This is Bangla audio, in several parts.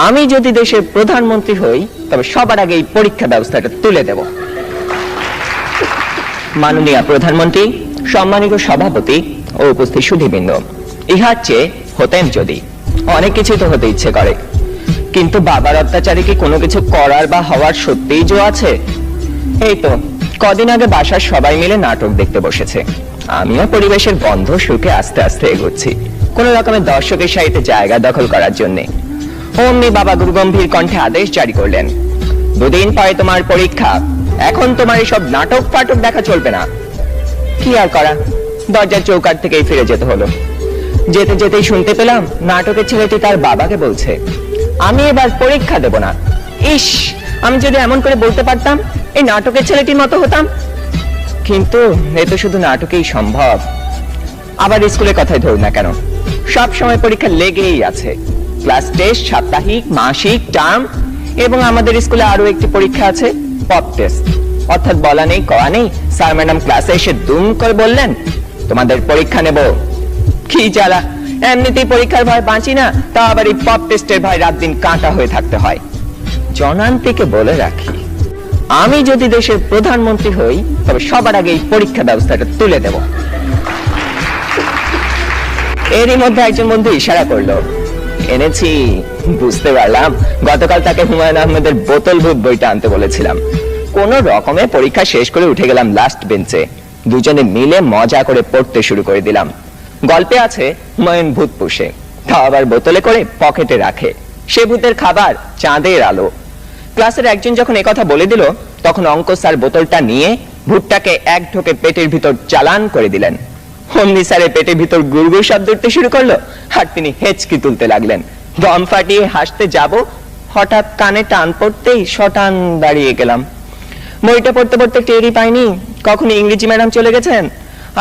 আমি যদি দেশের প্রধানমন্ত্রী হই তবে সবার আগে এই পরীক্ষা ব্যবস্থাটা তুলে দেব। মাননীয় প্রধানমন্ত্রী, সম্মানিত সভাপতি ও উপস্থিত সুধীবৃন্দ, ইহার চেয়ে হতেন যদি অনেক কিছু তো হতে ইচ্ছে করে, কিন্তু বাবার অত্যাচারে কি কোনো কিছু করার বা হওয়ার সত্যিই জো আছে? এই তো কদিন আগে বাসার সবাই মিলে নাটক দেখতে বসেছে, আমিও পরিবেশের গন্ধ শুকে আস্তে আস্তে এগোচ্ছি কোন রকমের দর্শকের সারিতে জায়গা দখল করার জন্য। অমনি বাবা গুরুগম্ভীর কণ্ঠে আদেশ জারি করলেন, দুদিন পরে তোমার পরীক্ষা, এখন তোমার এসব নাটক ফাটক দেখা চলবে না। কি আর করা, দরজার চৌকাঠ থেকেই ফিরে যেতে হলো। যেতে যেতেই শুনতে পেলাম নাটকের ছেলেটি তার বাবাকে বলছে, আমি এবার পরীক্ষা দেব না। ইস, আমি যদি এমন করে বলতে পারতাম, এই নাটকের ছেলেটির মতো হতাম। কিন্তু এ তো শুধু নাটকেই সম্ভব। আবার স্কুলের কথাই ধরুন না কেন, সব সময় পরীক্ষা লেগেই আছে। ক্লাস টেস্ট, সাপ্তাহিক, মাসিক, টার্ম, এবং আমাদের স্কুলে আরো একটি পরীক্ষা আছে, পপ টেস্ট। অর্থাৎ বলা নেই কওয়া নেই, স্যার ম্যাডাম ক্লাসে এসে দুম করে বললেন, তোমাদের পরীক্ষা নেব। কি জ্বালা, এমনিতেই পরীক্ষার ভয় বাঁচি না, তা আবার এই পপ টেস্টের ভয় রাত দিন কাঁটা হয়ে থাকতে হয়। জনান্তিকে বলে রাখি, আমি যদি দেশের প্রধানমন্ত্রী হই তবে সবার আগে এই পরীক্ষা ব্যবস্থাটা তুলে দেব। এরই মধ্যে একজন বন্ধু ইশারা করলো, এনেছি। বুঝতে পারলাম গতকাল তাকে হুমায়ুন আহমেদের বোতল ভূত বইটা আনতে বলেছিলাম। কোন রকমে পরীক্ষা শেষ করে উঠে গেলাম লাস্ট বেঞ্চে, দুজনে মিলে মজা করে পড়তে শুরু করে দিলাম। গল্পে আছে হুমায়ুন ভূত পুষে, তা আবার বোতলে করে পকেটে রাখে, সে ভূতের খাবার চাঁদের আলো। ক্লাসের একজন যখন একথা বলে দিল, তখন অঙ্ক স্যার বোতলটা নিয়ে ভূতটাকে এক ঢোকে পেটের ভিতর চালান করে দিলেন। অমনি স্যারের পেটের ভিতর গুড়গুড় শব্দ উঠতে শুরু করলো, আর তিনি হেঁচকি তুলতে লাগলেন। দম ফাটিয়ে হাসতে যাব, হঠাৎ কানে টান পড়তেই শটান দাঁড়িয়ে গেলাম। বইটা পড়তে পড়তে টেরই পাইনি কখন ইংরেজি ম্যাডাম চলে গেছেন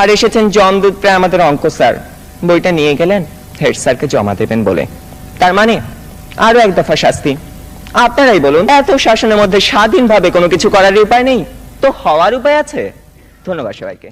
আর এসেছেন জমদূত প্রায় আমাদের অঙ্ক স্যার। বইটা নিয়ে গেলেন হেড স্যারকে জমা দেবেন বলে। তার মানে আরো এক দফা শাস্তি। আপনারাই বলুন, এত শাসনের মধ্যে স্বাধীনভাবে কোনো কিছু করার উপায় নেই তো হওয়ার উপায় আছে? ধন্যবাদ সবাইকে।